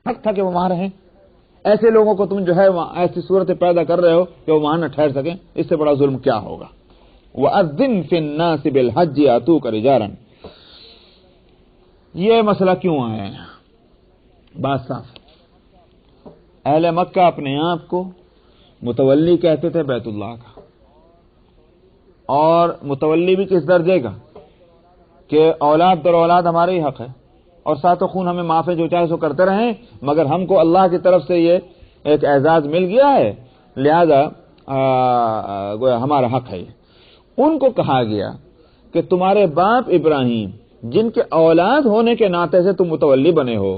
حق تھا کہ وہ وہاں رہیں. ایسے لوگوں کو تم جو ہے ایسی صورتیں پیدا کر رہے ہو کہ وہ وہاں نہ ٹھہر سکیں. اس سے بڑا ظلم کیا ہوگا؟ وَأَذِّن فِي النَّاسِ بِالْحَجِّ يَأْتُوكَ رِجَالًا. یہ مسئلہ کیوں آیا ہے؟ بات صاف. اہل مکہ اپنے آپ کو متولی کہتے تھے بیت اللہ کا، اور متولی بھی کس درجے کا کہ اولاد در اولاد ہمارا ہی حق ہے، اور ساتھ و خون ہمیں معاف ہے، جو چاہے سو کرتے رہیں، مگر ہم کو اللہ کی طرف سے یہ ایک اعزاز مل گیا ہے، لہذا گویا ہمارا حق ہے. ان کو کہا گیا کہ تمہارے باپ ابراہیم جن کے اولاد ہونے کے ناطے سے تم متولی بنے ہو،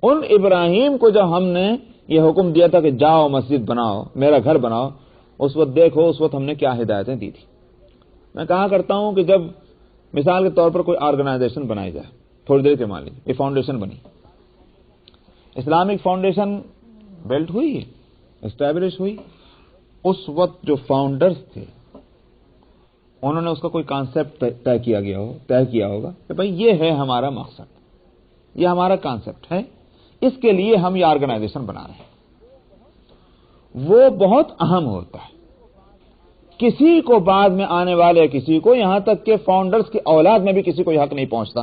ان ابراہیم کو جب ہم نے یہ حکم دیا تھا کہ جاؤ مسجد بناؤ، میرا گھر بناؤ، اس وقت دیکھو اس وقت ہم نے کیا ہدایتیں دی تھی. میں کہا کرتا ہوں کہ جب مثال کے طور پر کوئی آرگنائزیشن بنائی جائے، تھوڑی دیر کے مان لی یہ فاؤنڈیشن بنی، اسلامک فاؤنڈیشن بلٹ ہوئی، اسٹیبلش ہوئی، اس وقت جو فاؤنڈرز تھے انہوں نے اس کا کوئی کانسیپٹ طے کیا ہوگا کہ بھئی یہ ہے ہمارا مقصد، یہ ہمارا کانسیپٹ ہے، اس کے لیے ہم یہ آرگنائزیشن بنا رہے ہیں. وہ بہت اہم ہوتا ہے. کسی کو بعد میں آنے والے کسی کو، یہاں تک کہ فاؤنڈرز کی اولاد میں بھی کسی کو یہ حق نہیں پہنچتا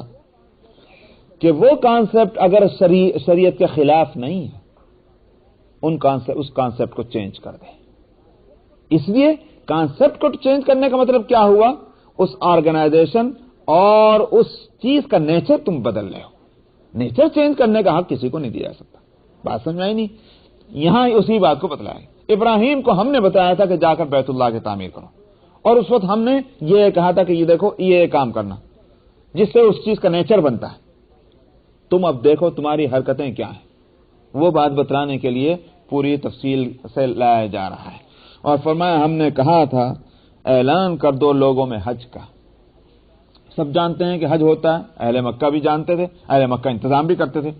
کہ وہ کانسیپٹ اگر شریعت کے خلاف نہیں ہے اس کانسیپٹ کو چینج کر دے. اس لیے کانسیپٹ کو چینج کرنے کا مطلب کیا ہوا؟ اس آرگنائزیشن اور اس چیز کا نیچر تم بدل رہے ہو. نیچر چینج کرنے کا حق کسی کو نہیں دیا جا سکتا. بات سمجھ آئی نہیں؟ یہاں اسی بات کو بتلایا. ابراہیم کو ہم نے بتایا تھا کہ جا کر بیت اللہ کی تعمیر کرو، اور اس وقت ہم نے یہ کہا تھا کہ یہ دیکھو یہ کام کرنا جس سے اس چیز کا نیچر بنتا ہے. تم اب دیکھو تمہاری حرکتیں کیا ہیں، وہ بات بتلانے کے لیے پوری تفصیل سے لایا جا رہا ہے. اور فرمایا ہم نے کہا تھا اعلان کر دو لوگوں میں حج کا. سب جانتے ہیں کہ حج ہوتا ہے، اہل مکہ بھی جانتے تھے، اہل مکہ انتظام بھی کرتے تھے.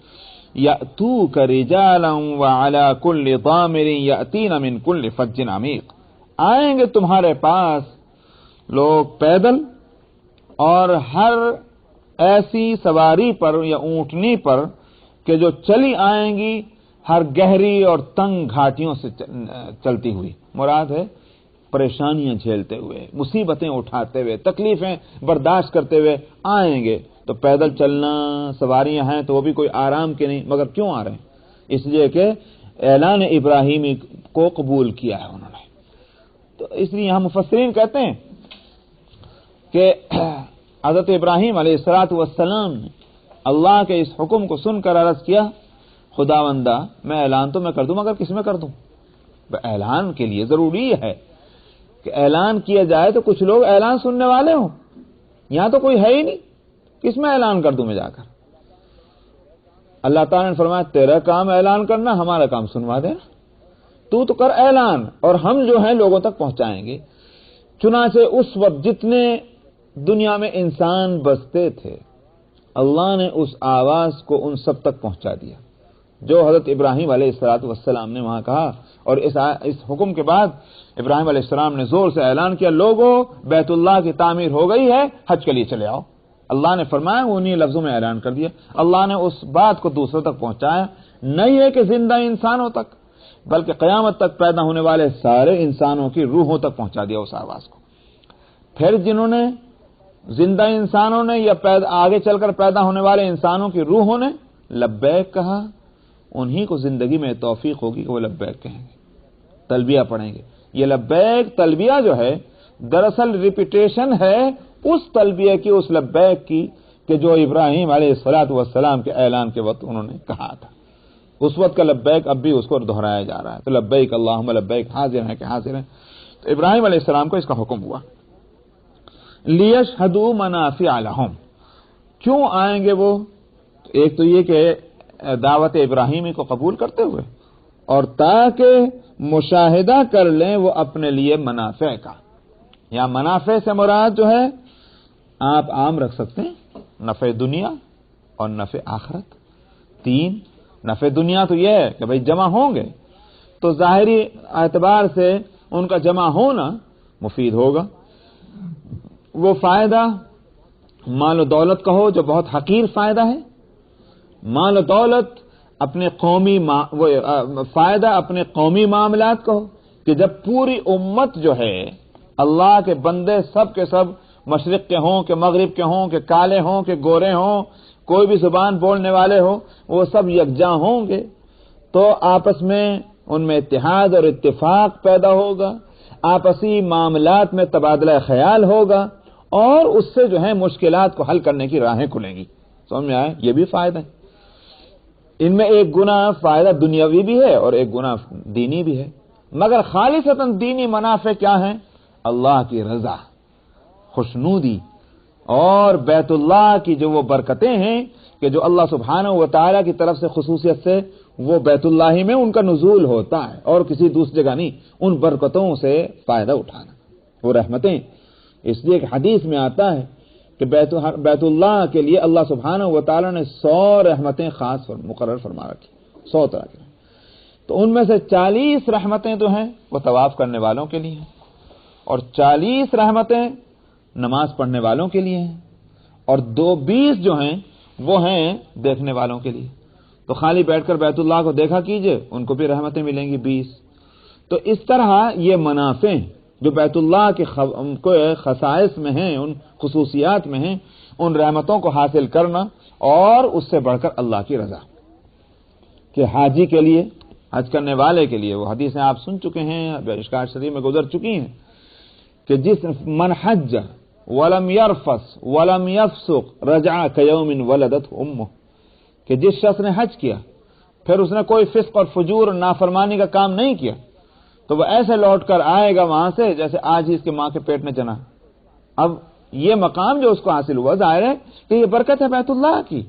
یأتوک رجالا وعلی کل ضامر یأتین من کل فج عمیق. آئیں گے تمہارے پاس لوگ پیدل، اور ہر ایسی سواری پر یا اونٹنی پر کہ جو چلی آئیں گی ہر گہری اور تنگ گھاٹیوں سے چلتی ہوئی. مراد ہے پریشانیاں جھیلتے ہوئے، مصیبتیں اٹھاتے ہوئے، تکلیفیں برداشت کرتے ہوئے آئیں گے. تو پیدل چلنا، سواریاں ہیں تو وہ بھی کوئی آرام کے نہیں، مگر کیوں آ رہے ہیں؟ اس لیے کہ اعلان ابراہیمی کو قبول کیا ہے انہوں نے. تو اس لیے یہاں مفسرین کہتے ہیں کہ حضرت ابراہیم علیہ السلام نے اللہ کے اس حکم کو سن کر عرض کیا خداوندہ میں اعلان تو میں کر دوں مگر کس میں کر دوں؟ اعلان کے لیے ضروری ہے کہ اعلان کیا جائے تو کچھ لوگ اعلان سننے والے ہوں. یہاں تو کوئی ہے ہی نہیں، کس میں اعلان کر دوں میں جا کر؟ اللہ تعالیٰ نے فرمایا تیرا کام اعلان کرنا، ہمارا کام سنوا دینا. تو کر اعلان اور ہم جو ہیں لوگوں تک پہنچائیں گے. چنانچہ اس وقت جتنے دنیا میں انسان بستے تھے اللہ نے اس آواز کو ان سب تک پہنچا دیا جو حضرت ابراہیم علیہ السلام نے وہاں کہا. اور اس حکم کے بعد ابراہیم علیہ السلام نے زور سے اعلان کیا لوگوں بیت اللہ کی تعمیر ہو گئی ہے، حج کے لیے چلے آؤ. اللہ نے فرمایا انہی لفظوں میں اعلان کر دیا. اللہ نے اس بات کو دوسروں تک پہنچایا، نہیں ہے کہ زندہ انسانوں تک بلکہ قیامت تک پیدا ہونے والے سارے انسانوں کی روحوں تک پہنچا دیا اس آواز کو. پھر جنہوں نے زندہ انسانوں نے یا آگے چل کر پیدا ہونے والے انسانوں کی روحوں نے لبیک کہا، انہی کو زندگی میں توفیق ہوگی کہ وہ لبیک کہیں گے، تلبیہ پڑھیں گے. یہ لبیک تلبیہ جو ہے دراصل ریپیٹیشن ہے اس تلبیہ کی، اس لبیک کی کہ جو ابراہیم علیہ السلام کے اعلان کے وقت انہوں نے کہا تھا. اس وقت کا لبیک اب بھی اس کو دہرایا جا رہا ہے. تو لبیک اللہم لبیک حاضر ہیں کہ حاضر ہیں. تو ابراہیم علیہ السلام کو اس کا حکم ہوا. لیشہدوا منافع لہم. کیوں آئیں گے وہ؟ ایک تو یہ کہ دعوت ابراہیمی کو قبول کرتے ہوئے، اور تاکہ مشاہدہ کر لیں وہ اپنے لیے منافع کا. یا منافع سے مراد جو ہے آپ عام رکھ سکتے ہیں، نفع دنیا اور نفع آخرت. 3 نفع دنیا تو یہ ہے کہ بھئی جمع ہوں گے تو ظاہری اعتبار سے ان کا جمع ہونا مفید ہوگا. وہ فائدہ مال و دولت کا ہو جو بہت حقیر فائدہ ہے. مال و دولت اپنے قومی فائدہ اپنے قومی معاملات کا ہو کہ جب پوری امت جو ہے اللہ کے بندے سب کے سب مشرق کے ہوں کہ مغرب کے ہوں کہ کالے ہوں کہ گورے ہوں کوئی بھی زبان بولنے والے ہوں وہ سب یکجا ہوں گے تو آپس میں ان میں اتحاد اور اتفاق پیدا ہوگا، آپسی معاملات میں تبادلہ خیال ہوگا اور اس سے جو ہے مشکلات کو حل کرنے کی راہیں کھلیں گی۔ سمجھ میں آئے؟ یہ بھی فائدہ ہے۔ ان میں ایک گنا فائدہ دنیاوی بھی ہے اور ایک گنا دینی بھی ہے، مگر خالصتاً دینی منافع کیا ہیں؟ اللہ کی رضا، خوشنودی اور بیت اللہ کی جو وہ برکتیں ہیں کہ جو اللہ سبحانہ و تعالی کی طرف سے خصوصیت سے وہ بیت اللہ ہی میں ان کا نزول ہوتا ہے اور کسی دوسری جگہ نہیں، ان برکتوں سے فائدہ اٹھانا، وہ رحمتیں۔ اس لیے ایک حدیث میں آتا ہے کہ بیت اللہ کے لیے اللہ سبحانہ و تعالی نے 100 رحمتیں خاص مقرر فرما رکھی، 100 طرح کی۔ تو ان میں سے 40 رحمتیں جو ہیں وہ طواف کرنے والوں کے لیے ہیں اور 40 رحمتیں نماز پڑھنے والوں کے لیے ہیں اور 20 جو ہیں وہ ہیں دیکھنے والوں کے لیے۔ تو خالی بیٹھ کر بیت اللہ کو دیکھا کیجئے، ان کو بھی رحمتیں ملیں گی 20۔ تو اس طرح یہ منافع جو بیت اللہ کے خصائص میں ہیں، ان خصوصیات میں ہیں، ان رحمتوں کو حاصل کرنا اور اس سے بڑھ کر اللہ کی رضا کہ حاجی کے لیے، حج کرنے والے کے لیے، وہ حدیثیں آپ سن چکے ہیں، مشکوٰۃ شریف میں گزر چکی ہیں کہ جس من حج ولم يرفث ولم يفسق رجع كيوم ولدته امه، کہ جس شخص نے حج کیا پھر اس نے کوئی فسق اور فجور اور نافرمانی کا کام نہیں کیا تو وہ ایسے لوٹ کر آئے گا وہاں سے جیسے آج ہی اس کے ماں کے پیٹ میں جنا۔ اب یہ مقام جو اس کو حاصل ہوا، ظاہر ہے کہ یہ برکت ہے بیت اللہ کی،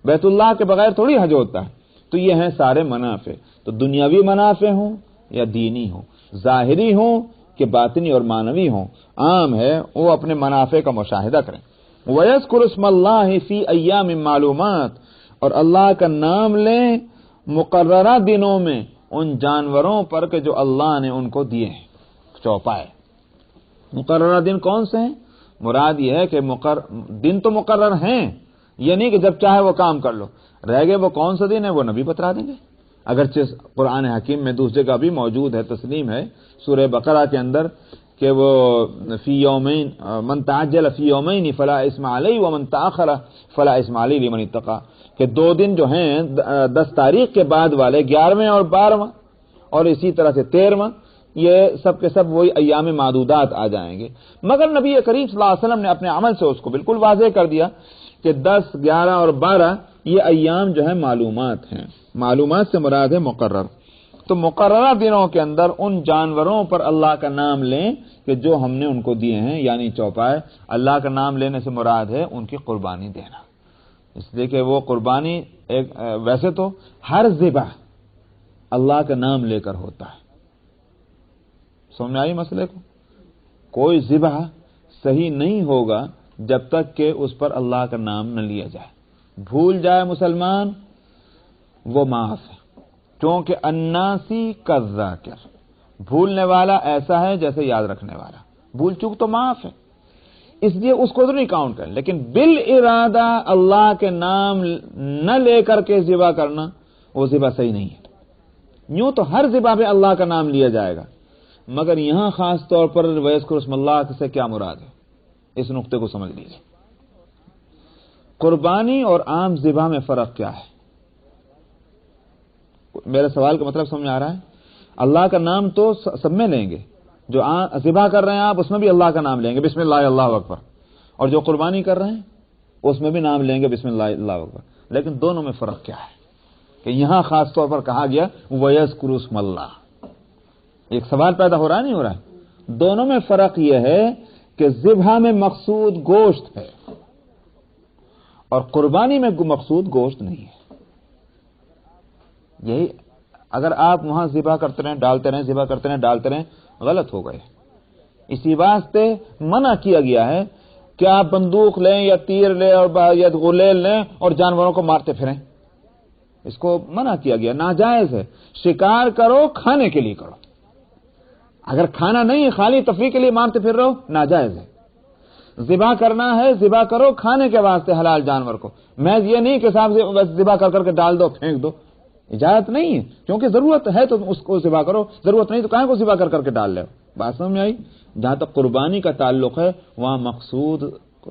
بیت اللہ کے بغیر تھوڑی حج ہوتا ہے۔ تو یہ ہیں سارے منافع، تو دنیاوی منافع ہوں یا دینی ہوں، ظاہری ہوں کہ باطنی اور معنوی ہوں، عام ہے وہ اپنے منافع کا مشاہدہ کریں۔ وَيَذْكُرُ اسْمَ اللَّهِ فِي أَيَّامٍ مَّعْلُومَاتٍ، اور اللہ کا نام لیں مقررہ دنوں میں ان جانوروں پر کہ جو اللہ نے ان کو دیے ہیں، چوپائے۔ مقررہ دن کون سے ہیں؟ مراد یہ ہے کہ دن تو مقرر ہیں، یہ نہیں کہ جب چاہے وہ کام کر لو، رہ گئے وہ کون سا دن ہے وہ نبی بتلا دیں گے۔ اگرچہ قرآن حکیم میں دوسری جگہ بھی موجود ہے، تسلیم ہے سورہ بقرہ کے اندر کہ وہ فی یومین من تعجل فی یومین فلا اسم علیہ ومن تاخر فلا اسم علیہ لمن اتقی، کہ 2 دن جو ہیں 10 تاریخ کے بعد والے 11ویں اور 12واں اور اسی طرح سے 13واں، یہ سب کے سب وہی ایام معدودات آ جائیں گے۔ مگر نبی کریم صلی اللہ علیہ وسلم نے اپنے عمل سے اس کو بالکل واضح کر دیا کہ 10، 11 اور 12 یہ ایام جو ہیں معلومات ہیں، معلومات سے مراد ہے مقرر۔ تو مقررہ دنوں کے اندر ان جانوروں پر اللہ کا نام لیں کہ جو ہم نے ان کو دیے ہیں، یعنی چوپائے۔ اللہ کا نام لینے سے مراد ہے ان کی قربانی دینا، اس لیے کہ وہ قربانی ویسے تو ہر ذبح اللہ کا نام لے کر ہوتا ہے۔ سمجھ میں آئی مسئلے کو؟ کوئی ذبح صحیح نہیں ہوگا جب تک کہ اس پر اللہ کا نام نہ لیا جائے۔ بھول جائے مسلمان وہ معاف ہے، کیونکہ الناسی کالذاکر، بھولنے والا ایسا ہے جیسے یاد رکھنے والا، بھول چوک تو معاف ہے، اس لیے اس کو تو نہیں کاؤنٹ کریں۔ لیکن بالارادہ اللہ کے نام نہ لے کر کے ذبح کرنا وہ ذبح صحیح نہیں ہے۔ یوں تو ہر ذبح پہ اللہ کا نام لیا جائے گا، مگر یہاں خاص طور پر وَيَذْكُرُ اسْمَ اللَّهِ سے کیا مراد ہے، اس نقطے کو سمجھ لیجیے۔ قربانی اور عام ذبح میں فرق کیا ہے؟ میرے سوال کا مطلب سمجھ آ رہا ہے؟ اللہ کا نام تو سب میں لیں گے، جو ذبح کر رہے ہیں آپ اس میں بھی اللہ کا نام لیں گے، بسم اللہ اللہ اکبر، اور جو قربانی کر رہے ہیں اس میں بھی نام لیں گے بسم اللہ اللہ اکبر۔ لیکن دونوں میں فرق کیا ہے کہ یہاں خاص طور پر کہا گیا وَيَذْكُرُ اسْمَ اللَّهِ۔ ایک سوال پیدا ہو رہا نہیں ہو رہا ہے؟ دونوں میں فرق یہ ہے کہ ذبح میں مقصود گوشت ہے اور قربانی میں مقصود گوشت نہیں ہے۔ یہی اگر آپ وہاں ذبح کرتے رہیں ڈالتے رہیں، ذبح کرتے رہیں ڈالتے رہیں، غلط ہو گئے۔ اسی واسطے منع کیا گیا ہے کہ آپ بندوق لیں یا تیر لیں اور یا غلیل لیں اور جانوروں کو مارتے پھریں، اس کو منع کیا گیا، ناجائز ہے۔ شکار کرو کھانے کے لیے کرو، اگر کھانا نہیں خالی تفریح کے لیے مارتے پھر رہو ناجائز ہے۔ ذبح کرنا ہے، ذبح کرو کھانے کے واسطے حلال جانور کو، میں یہ نہیں کہ صاحب ذبح کر کے ڈال دو پھینک دو، اجازت نہیں ہے، کیونکہ ضرورت ہے تو اس کو ذبح کرو، ضرورت نہیں تو کہیں کو ذبح کر کے ڈال لو. بات سمجھ میں آئی؟ جہاں تک قربانی کا تعلق ہے وہاں مقصود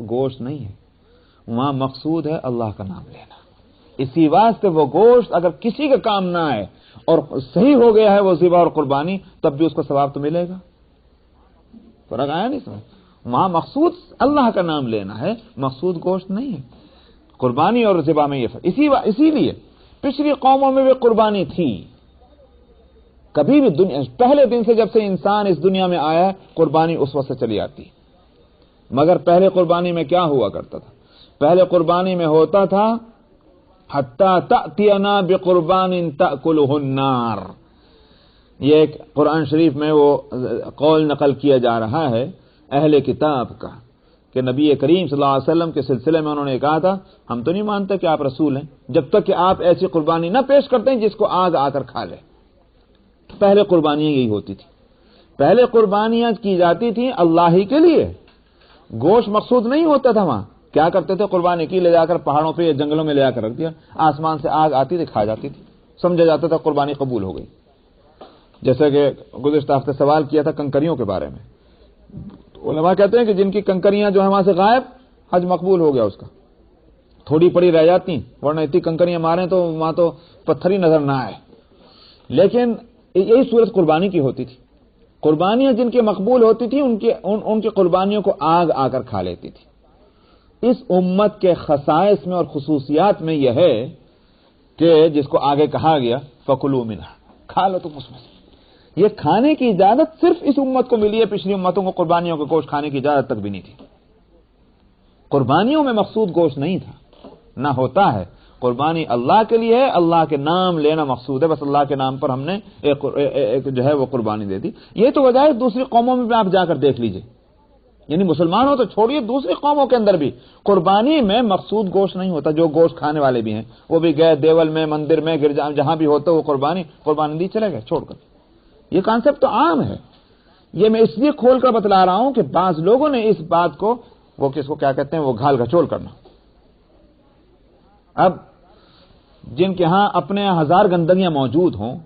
گوشت نہیں ہے، وہاں مقصود ہے اللہ کا نام لینا. اسی واسطے وہ گوشت اگر کسی کا کام نہ آئے اور صحیح ہو گیا ہے وہ ذبح اور قربانی، تب بھی اس کو ثواب تو ملے گا. فرق آیا نہیں سمجھ؟ وہاں مقصود اللہ کا نام لینا ہے، مقصود گوشت نہیں ہے. قربانی اور ذبح میں یہ فرق. اسی لیے پچھلی قوموں میں بھی قربانی تھی. کبھی بھی دنیا پہلے دن سے جب سے انسان اس دنیا میں آیا ہے قربانی اس وقت سے چلی آتی. مگر پہلے قربانی میں کیا ہوا کرتا تھا؟ پہلے قربانی میں ہوتا تھا حتی تأتینا بقربان تأکلہ النار. یہ ایک قرآن شریف میں وہ قول نقل کیا جا رہا ہے اہل کتاب کا کہ نبی کریم صلی اللہ علیہ وسلم کے سلسلے میں انہوں نے کہا تھا ہم تو نہیں مانتے کہ آپ رسول ہیں جب تک کہ آپ ایسی قربانی نہ پیش کرتے ہیں جس کو آگ آ کر کھا لے. پہلے قربانیاں یہی ہوتی تھی. پہلے قربانیاں کی جاتی تھیں اللہ ہی کے لیے، گوشت مقصود نہیں ہوتا تھا. وہاں کیا کرتے تھے؟ قربانی کی لے جا کر پہاڑوں پہ یا جنگلوں میں لے جا کر رکھ دیا، آسمان سے آگ آتی تھی کھا جاتی تھی، سمجھا جاتا تھا قربانی قبول ہو گئی. جیسے کہ گزشتہ ہفتے سوال کیا تھا کنکریوں کے بارے میں، علماء کہتے ہیں کہ جن کی کنکریاں جو ہے وہاں سے غائب، حج مقبول ہو گیا اس کا. تھوڑی پڑی رہ جاتی ورنہ اتنی کنکریاں ماریں تو وہاں تو پتھر ہی نظر نہ آئے. لیکن یہی صورت قربانی کی ہوتی تھی. قربانیاں جن کی مقبول ہوتی تھی ان کی قربانیوں کو آگ آ کر کھا لیتی تھی. اس امت کے خصائص میں اور خصوصیات میں یہ ہے کہ جس کو آگے کہا گیا فَكُلُوا مِنْهَا، کھا لو تم اس میں سے. یہ کھانے کی اجازت صرف اس امت کو ملی ہے، پچھلی امتوں کو قربانیوں کا گوشت کھانے کی اجازت تک بھی نہیں تھی. قربانیوں میں مقصود گوشت نہیں تھا، نہ ہوتا ہے. قربانی اللہ کے لیے ہے، اللہ کے نام لینا مقصود ہے، بس اللہ کے نام پر ہم نے ایک جو ہے وہ قربانی دے دی. یہ تو وجہ ہے دوسری قوموں میں بھی آپ جا کر دیکھ لیجئے، یعنی مسلمان ہو تو چھوڑیے، دوسری قوموں کے اندر بھی قربانی میں مقصود گوشت نہیں ہوتا. جو گوشت کھانے والے بھی ہیں وہ بھی گئے دیول میں، مندر میں، گرجا جہاں بھی ہوتا وہ قربانی دی چلے گئے چھوڑ کر. یہ کانسیپٹ تو عام ہے. یہ میں اس لیے کھول کر بتلا رہا ہوں کہ بعض لوگوں نے اس بات کو وہ کس کو کیا کہتے ہیں وہ گھال گھچول کرنا. اب جن کے ہاں اپنے ہزار گندگیاں موجود ہوں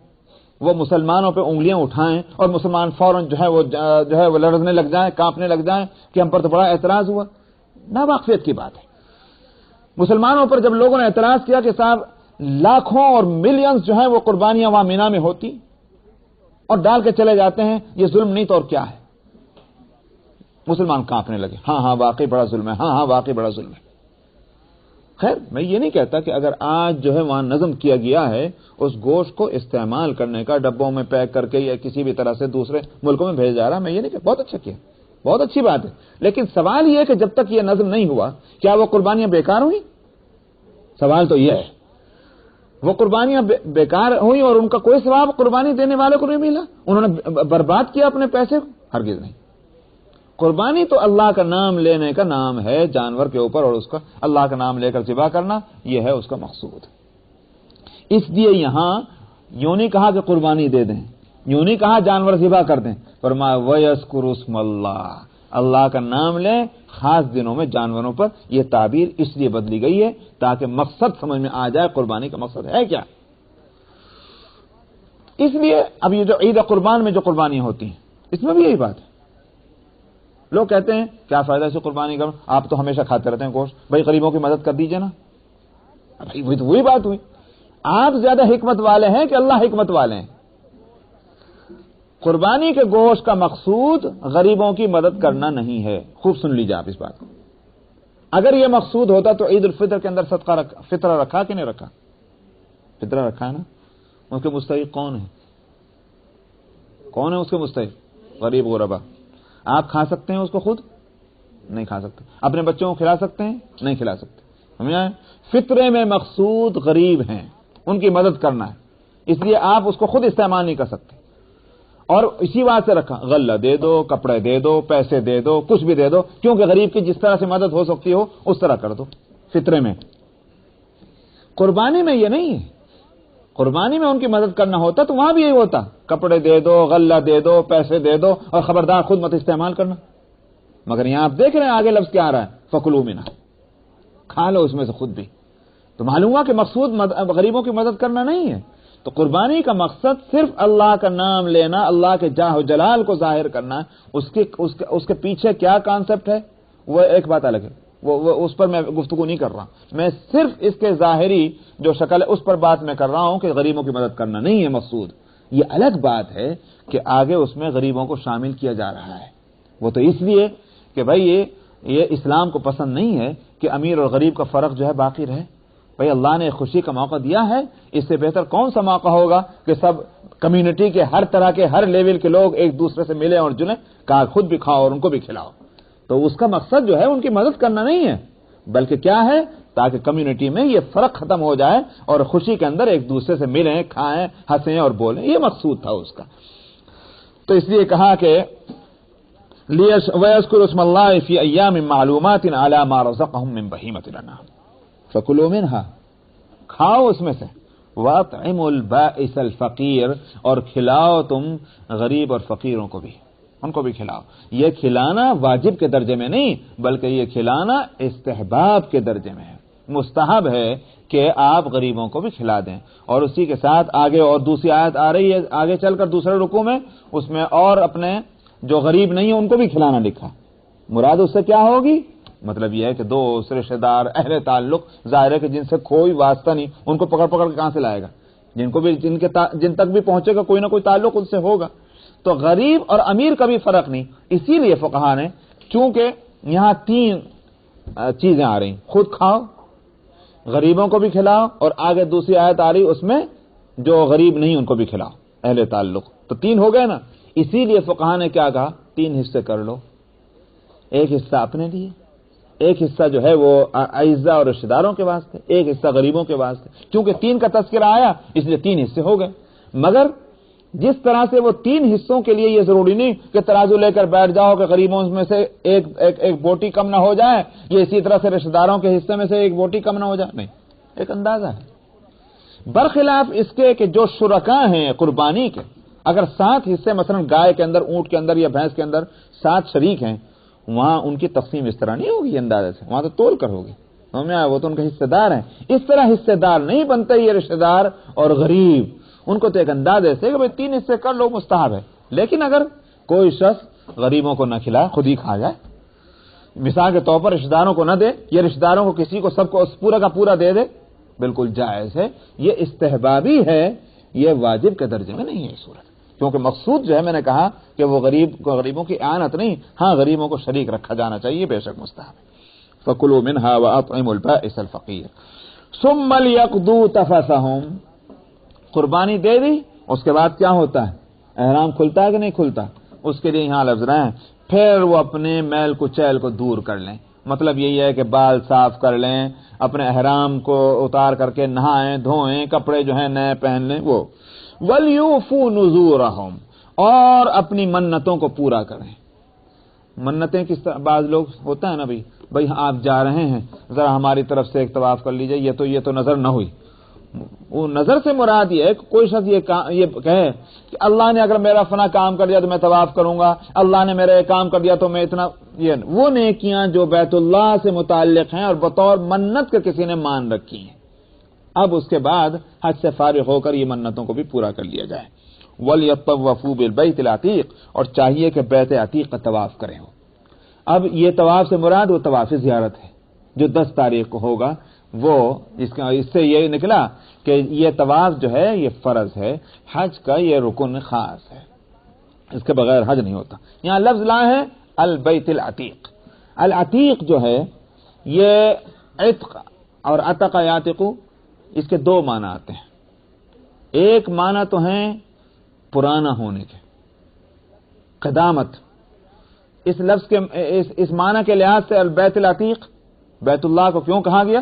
وہ مسلمانوں پہ انگلیاں اٹھائیں اور مسلمان فوراً جو ہے وہ لڑنے لگ جائیں، کانپنے لگ جائیں کہ ہم پر تو بڑا اعتراض ہوا. ناواقفیت کی بات ہے. مسلمانوں پر جب لوگوں نے اعتراض کیا کہ صاحب لاکھوں اور ملینز جو ہیں وہ قربانیاں وہاں مینا میں ہوتی اور ڈال کے چلے جاتے ہیں، یہ ظلم نہیں تو اور کیا ہے؟ مسلمان کانپنے لگے. ہاں واقعی بڑا ظلم ہے، ہاں واقعی بڑا ظلم ہے. خیر میں یہ نہیں کہتا کہ اگر آج جو ہے وہاں نظم کیا گیا ہے اس گوشت کو استعمال کرنے کا، ڈبوں میں پیک کر کے یا کسی بھی طرح سے دوسرے ملکوں میں بھیجا جا رہا، میں یہ نہیں کہتا، بہت اچھا کیا، بہت اچھی بات ہے. لیکن سوال یہ ہے کہ جب تک یہ نظم نہیں ہوا کیا وہ قربانیاں بیکار ہوئی؟ سوال تو یہ ہے. وہ قربانیاں بیکار ہوئی اور ان کا کوئی ثواب قربانی دینے والے کو نہیں ملا؟ انہوں نے برباد کیا اپنے پیسے کو؟ ہرگز نہیں. قربانی تو اللہ کا نام لینے کا نام ہے جانور کے اوپر، اور اس کا اللہ کا نام لے کر ذبح کرنا یہ ہے اس کا مقصود. اس لیے یہاں یوں نہیں کہا کہ قربانی دے دیں، یوں نہیں کہا جانور ذبح کر دیں، فرمایا وَيَذْكُرُ اسْمَ اللَّهِ، اللہ کا نام لیں خاص دنوں میں جانوروں پر. یہ تعبیر اس لیے بدلی گئی ہے تاکہ مقصد سمجھ میں آ جائے قربانی کا مقصد ہے کیا. اس لیے اب یہ جو عید قربان میں جو قربانیاں ہوتی ہیں اس میں بھی یہی بات ہے. لوگ کہتے ہیں کیا فائدہ سے قربانی کرو، آپ تو ہمیشہ کھاتے رہتے ہیں گوشت، بھائی غریبوں کی مدد کر دیجئے نا. بھائی وہی بات ہوئی، آپ زیادہ حکمت والے ہیں کہ اللہ حکمت والے ہیں. قربانی کے گوشت کا مقصود غریبوں کی مدد کرنا نہیں ہے. خوب سن لیجیے آپ اس بات کو. اگر یہ مقصود ہوتا تو عید الفطر کے اندر فطرہ رکھا کہ نہیں رکھا؟ فطرہ رکھا ہے نا. اس کے مستحق کون ہے؟ کون ہے اس کے مستحق؟ غریب غربا. آپ کھا سکتے ہیں اس کو؟ خود نہیں کھا سکتے. اپنے بچوں کو کھلا سکتے ہیں؟ نہیں کھلا سکتے. سمجھ آئے؟ فطرے میں مقصود غریب ہیں، ان کی مدد کرنا ہے، اس لیے آپ اس کو خود استعمال نہیں کر سکتے. اور اسی بات سے رکھا غلہ دے دو، کپڑے دے دو، پیسے دے دو، کچھ بھی دے دو، کیونکہ غریب کی جس طرح سے مدد ہو سکتی ہو اس طرح کر دو. فطرے میں. قربانی میں یہ نہیں ہے. قربانی میں ان کی مدد کرنا ہوتا تو وہاں بھی یہی ہوتا، کپڑے دے دو، غلہ دے دو، پیسے دے دو، اور خبردار خود مت استعمال کرنا. مگر یہاں آپ دیکھ رہے ہیں آگے لفظ کیا آ رہا ہے؟ فَكُلُوا مِنْهَا، کھا لو اس میں سے خود بھی. تو معلوم ہوا کہ مقصود غریبوں کی مدد کرنا نہیں ہے. تو قربانی کا مقصد صرف اللہ کا نام لینا، اللہ کے جاہ و جلال کو ظاہر کرنا ہے۔ اس کے پیچھے کیا کانسیپٹ ہے وہ ایک بات الگ ہے، وہ اس پر میں گفتگو نہیں کر رہا، میں صرف اس کے ظاہری جو شکل ہے اس پر بات میں کر رہا ہوں کہ غریبوں کی مدد کرنا نہیں ہے مقصود۔ یہ الگ بات ہے کہ آگے اس میں غریبوں کو شامل کیا جا رہا ہے، وہ تو اس لیے کہ بھائی یہ اسلام کو پسند نہیں ہے کہ امیر اور غریب کا فرق جو ہے باقی رہے۔ بھائی اللہ نے خوشی کا موقع دیا ہے، اس سے بہتر کون سا موقع ہوگا کہ سب کمیونٹی کے ہر طرح کے ہر لیول کے لوگ ایک دوسرے سے ملیں اور جلیں، کہا خود بھی کھاؤ اور ان کو بھی کھلاؤ۔ تو اس کا مقصد جو ہے ان کی مدد کرنا نہیں ہے، بلکہ کیا ہے، تاکہ کمیونٹی میں یہ فرق ختم ہو جائے اور خوشی کے اندر ایک دوسرے سے ملیں، کھائیں، ہنسیں اور بولیں، یہ مقصود تھا اس کا۔ تو اس لیے کہا کہ وَيَذْكُرُ اسْمَ اللَّهِ فِي أَيَّامٍ مَّعْلُومَاتٍ عَلَىٰ مَا رَزَقَهُم مِّن بَهِيمَةِ الْأَنْعَامِ فَكُلُوا مِنْهَا، کھاؤ اس میں سے، وَأَطْعِمُوا الْبَائِسَ الْفَقِيرَ، اور کھلاؤ تم غریب اور فقیروں کو بھی، ان کو بھی کھلاؤ۔ یہ کھلانا واجب کے درجے میں نہیں، بلکہ یہ کھلانا استحباب کے درجے میں ہے، مستحب ہے کہ آپ غریبوں کو بھی کھلا دیں۔ اور اسی کے ساتھ آگے اور دوسری آیت آ رہی ہے آگے چل کر دوسرے رکوع میں، اس میں اور اپنے جو غریب نہیں ہیں ان کو بھی کھلانا لکھا۔ مراد اس سے کیا ہوگی؟ مطلب یہ ہے کہ دوست، رشتہ دار، اہل تعلق، ظاہر ہے کہ جن سے کوئی واسطہ نہیں، ان کو پکڑ کے کہاں سے لائے گا؟ جن تک بھی پہنچے گا کوئی نہ کوئی تعلق ان سے ہوگا۔ تو غریب اور امیر کا بھی فرق نہیں، اسی لیے فقہا نے، چونکہ یہاں تین چیزیں آ رہی، خود کھاؤ، غریبوں کو بھی کھلاؤ، اور آگے دوسری آیت آ رہی اس میں جو غریب نہیں ان کو بھی کھلاؤ، اہل تعلق، تو تین ہو گئے نا۔ اسی لیے فقہا نے کیا کہا، تین حصے کر لو، ایک حصہ اپنے لیے، ایک حصہ جو ہے وہ اعزاء اور رشتہ داروں کے واسطے، ایک حصہ غریبوں کے واسطے، کیونکہ تین کا تذکرہ آیا اس لیے تین حصے ہو گئے۔ مگر جس طرح سے وہ تین حصوں کے لیے یہ ضروری نہیں کہ ترازو لے کر بیٹھ جاؤ کہ غریبوں میں سے ایک بوٹی کم نہ ہو جائے، یہ اسی طرح سے رشتہ داروں کے حصے میں سے ایک بوٹی کم نہ ہو جائے، نہیں، ایک اندازہ ہے۔ برخلاف اس کے کہ جو شرکاء ہیں قربانی کے، اگر 7 حصے مثلا گائے کے اندر، اونٹ کے اندر یا بھینس کے اندر 7 شریک ہیں، وہاں ان کی تقسیم اس طرح نہیں ہوگی اندازے سے، وہاں تو تول کر ہوگی، وہ تو ان کے حصے دار ہیں۔ اس طرح حصے دار نہیں بنتے یہ رشتہ دار اور غریب، ان کو تو ایک اندازے سے کہ بھئی 3 حصے کر لو، مستحب ہے۔ لیکن اگر کوئی شخص غریبوں کو نہ کھلائے، خود ہی کھا جائے، مثال کے طور پر رشتہ داروں کو نہ دے، یا رشتہ داروں کو کسی کو سب کو پورا کا پورا دے دے، بالکل جائز ہے، یہ استحبابی ہے، یہ واجب کے درجے میں نہیں ہے صورت، کیونکہ مقصود جو ہے میں نے کہا کہ وہ غریبوں کی اعانت نہیں، ہاں غریبوں کو شریک رکھا جانا چاہیے، بے شک مستحب ہے۔ فَكُلُوا مِنْهَا وَأَطْعِمُوا الْبَائِسَ الْفَقِيرَ ثُمَّ لْيَقْضُوا تَفَثَهُمْ، قربانی دے دی، اس کے بعد کیا ہوتا ہے؟ احرام کھلتا ہے کہ نہیں کھلتا؟ اس کے لیے یہاں لفظ رہے ہیں، پھر وہ اپنے میل کچیل کو دور کر لیں، مطلب یہی ہے کہ بال صاف کر لیں، اپنے احرام کو اتار کر کے نہائیں دھوئیں، کپڑے جو ہیں نئے پہن لیں، وہ وَلْيُوفُوا نُذُورَهُمْ، اور اپنی منتوں کو پورا کریں۔ منتیں کس طرح؟ بعض لوگ ہوتا ہے نا بھئی آپ جا رہے ہیں، ذرا ہماری طرف سے ایک طواف کر لیجئے، یہ تو نظر نہ ہوئی۔ وہ نظر سے مراد یہ ہے کہ کوئی شخص یہ کہے کہ اللہ نے اگر میرا فنا کام کر دیا تو میں طواف کروں گا، اللہ نے میرا یہ کام کر دیا تو میں اتنا، یہ وہ نیکیاں جو بیت اللہ سے متعلق ہیں اور بطور منت کے کسی نے مان رکھی ہیں، اب اس کے بعد حج سے فارغ ہو کر یہ منتوں کو بھی پورا کر لیا جائے۔ وَلْيَطَّوَّفُوا بِالْبَيْتِ الْعَتِيقِ، اور چاہیے کہ بیت عتیق کا طواف کریں ہو۔ اب یہ طواف سے مراد وہ طواف زیارت ہے جو 10 تاریخ کو ہوگا، وہ اس سے یہ نکلا کہ یہ طواف جو ہے یہ فرض ہے، حج کا یہ رکن خاص ہے، اس کے بغیر حج نہیں ہوتا۔ یہاں لفظ لائے ہیں البیت العتیق۔ العتیق جو ہے یہ عتق اور عتق یعتق، اس کے 2 معنی آتے ہیں۔ ایک معنی تو ہیں پرانا ہونے کے، قدامت، اس لفظ کے اس معنی کے لحاظ سے البیت العتیق، بیت اللہ کو کیوں کہا گیا؟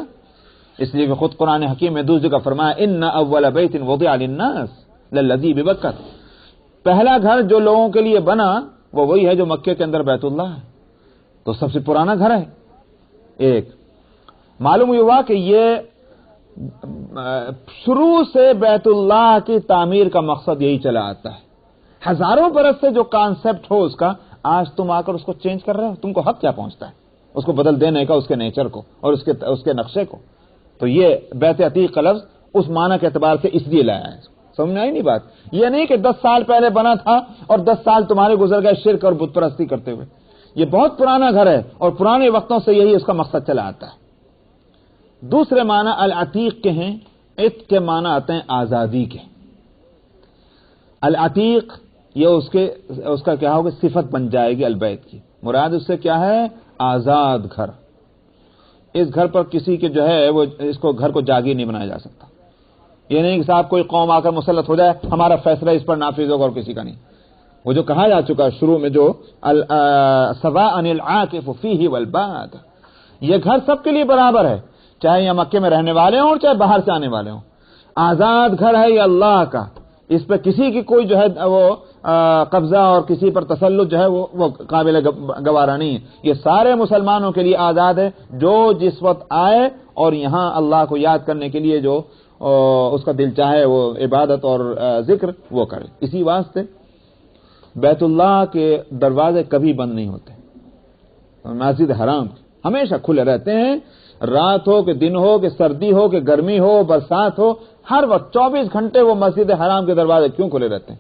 اس لیے کہ خود قرآن حکیم میں دوسری جگہ فرمایا ان اول بیت وضع للناس للذی ببکر، پہلا گھر جو لوگوں کے لیے بنا وہ وہی ہے جو مکے کے اندر بیت اللہ ہے، تو سب سے پرانا گھر ہے۔ ایک معلوم ہوا کہ یہ شروع سے بیت اللہ کی تعمیر کا مقصد یہی چلا آتا ہے، ہزاروں برس سے جو کانسیپٹ ہو اس کا، آج تم آ کر اس کو چینج کر رہے ہو، تم کو حق کیا پہنچتا ہے اس کو بدل دینے کا، اس کے نیچر کو اور اس کے نقشے کو؟ تو یہ بیت عتیق کا لفظ اس معنی کے اعتبار سے اس لیے لایا ہے۔ سمجھ میں آئی نہیں بات؟ یہ نہیں کہ 10 سال پہلے بنا تھا اور 10 سال تمہارے گزر گئے شرک اور بت پرستی کرتے ہوئے. یہ بہت پرانا گھر ہے اور پرانے وقتوں سے یہی اس کا مقصد چلا آتا ہے. دوسرے معنی العتیق کے ہیں. عتق کے معنی آتے ہیں آزادی کے. العتیق یہ اس کا کیا ہوگا؟ صفت بن جائے گی البیت کی. مراد اس سے کیا ہے؟ آزاد گھر. اس گھر پر کسی کے جو ہے وہ اس کو گھر کو جاگیر نہیں بنایا جا سکتا. یہ نہیں کہ صاحب کوئی قوم آ کر مسلط ہو جائے ہمارا فیصلہ اس پر نافذ ہوگا اور کسی کا نہیں. وہ جو کہا جا چکا شروع میں جو سواء العاکف فیہ والباد، یہ گھر سب کے لیے برابر ہے، چاہے یہ مکے میں رہنے والے ہوں چاہے باہر سے آنے والے ہوں. آزاد گھر ہے یہ اللہ کا، اس پہ کسی کی کوئی جو ہے وہ قبضہ اور کسی پر تسلط جو ہے وہ قابل گوارا نہیں ہے. یہ سارے مسلمانوں کے لیے آزاد ہے، جو جس وقت آئے اور یہاں اللہ کو یاد کرنے کے لیے جو اس کا دل چاہے وہ عبادت اور ذکر وہ کرے. اسی واسطے بیت اللہ کے دروازے کبھی بند نہیں ہوتے. مسجد حرام ہمیشہ کھلے رہتے ہیں، رات ہو کہ دن ہو کہ سردی ہو کہ گرمی ہو برسات ہو، ہر وقت 24 گھنٹے وہ مسجد حرام کے دروازے کیوں کھلے رہتے ہیں؟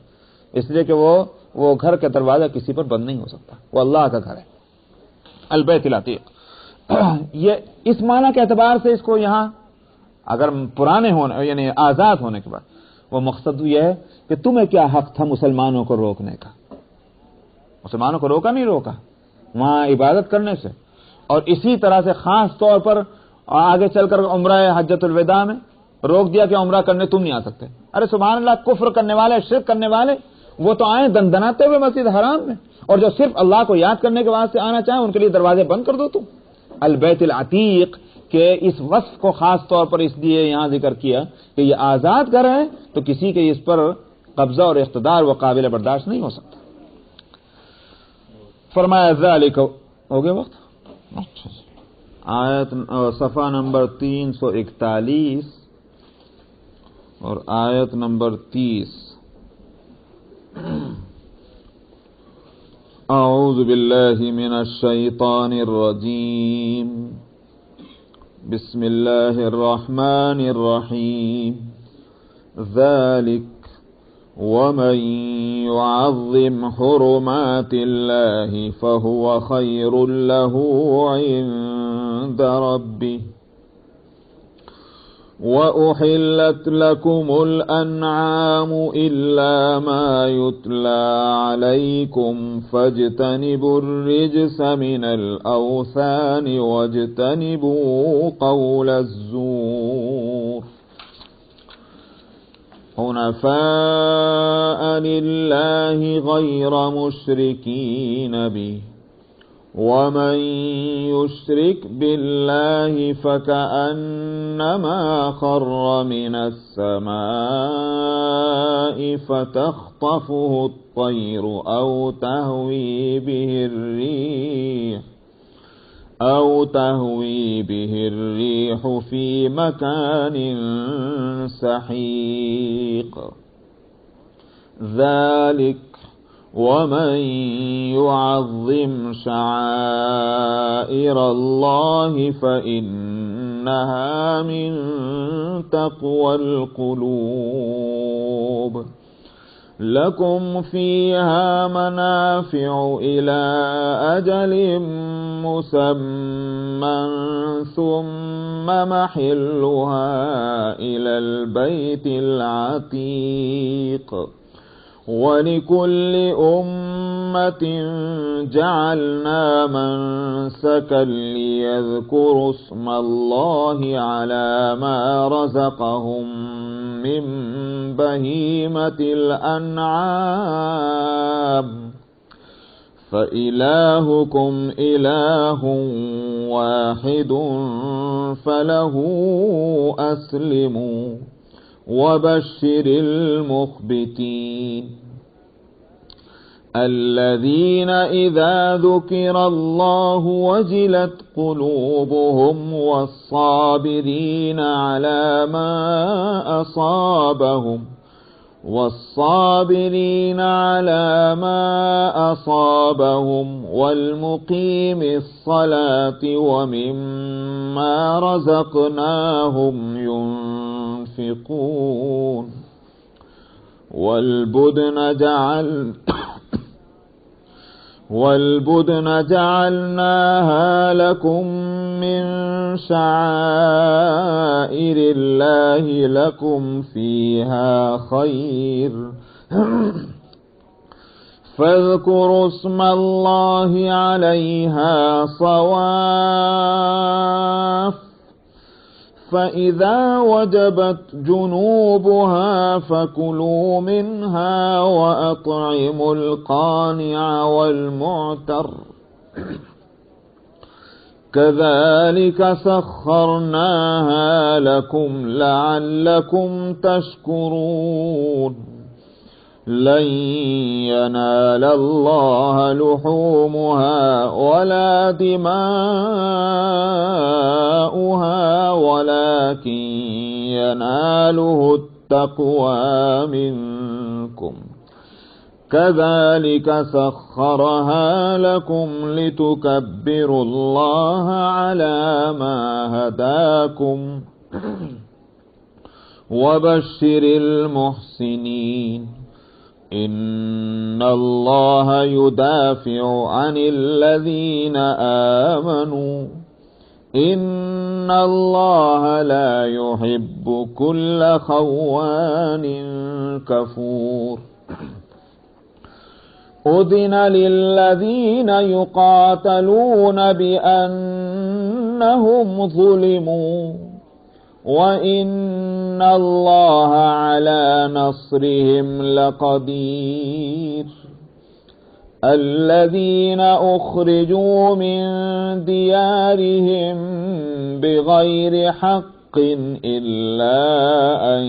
اس لیے کہ وہ گھر کا دروازہ کسی پر بند نہیں ہو سکتا، وہ اللہ کا گھر ہے. البیت العتیق یہ اس معنی کے اعتبار سے اس کو یہاں اگر پرانے ہونے یعنی آزاد ہونے کے بعد وہ مقصد یہ ہے کہ تمہیں کیا حق تھا مسلمانوں کو روکنے کا؟ مسلمانوں کو روکا نہیں روکا وہاں عبادت کرنے سے. اور اسی طرح سے خاص طور پر آگے چل کر عمرہ حجۃ الوداع میں روک دیا کہ عمرہ کرنے تم نہیں آ سکتے. ارے سبحان اللہ، کفر کرنے والے شرک کرنے والے وہ تو آئیں دندناتے ہوئے مسجد حرام میں، اور جو صرف اللہ کو یاد کرنے کے واسطے آنا چاہیں ان کے لیے دروازے بند کر دو تم. البیت العتیق کہ اس وصف کو خاص طور پر اس لیے یہاں ذکر کیا کہ یہ آزاد گھر ہے تو کسی کے اس پر قبضہ اور اقتدار وہ قابل برداشت نہیں ہو سکتا. فرمایا ذالک ہو گیا وقت. آیت صفحہ نمبر 341 اور آیت نمبر 30. اعوذ باللہ من الشیطان الرجیم، بسم اللہ الرحمن الرحیم. ذالک ومن يعظم حرمات الله فهو خير له عند ربه وأحلت لكم الأنعام إلا ما يتلى عليكم فاجتنبوا الرجس من الأوثان واجتنبوا قول الزور حنفاء لله غير مشركين به ومن يشرك بالله فكأنما خر من السماء فتخطفه الطير أو تهوي به الريح في مكان سحيق. ذلك ومن يعظم شعائر الله فإنها من تقوى القلوب. لكم فيها منافع إلى أجل مسمى ثم محلها إلى البيت العتيق. ولكل أمة جعلنا منسكا ليذكروا اسم الله على ما رزقهم من بهيمة الأنعام فإلهكم إله واحد فله أسلموا وبشر المخبتين. الذين إذا ذكر الله وجلت قلوبهم والصابرين على ما أصابهم والمقيم الصلاة ومما رزقناهم ينفقون. والبدن جعلناها لكم من شعائر الله لكم فيها خير فاذكروا اسم الله عليها صواف فإذا وجبت جنوبها فكلوا منها وأطعموا القانع والمعتر كذلك سخرناها لكم لعلكم تشكرون لن ينال الله لحومها ولا دماؤها ولكن يناله التقوى منكم كذلك سخرها لكم لتكبروا الله على ما هداكم وبشر المحسنين إن الله يدافع عن الذين آمنوا إن الله لا يحب كل خوان كفور أذن للذين يقاتلون بأنهم ظلموا وإن الله على نصرهم لقدير الذين أخرجوا من ديارهم بغير حق إلا أن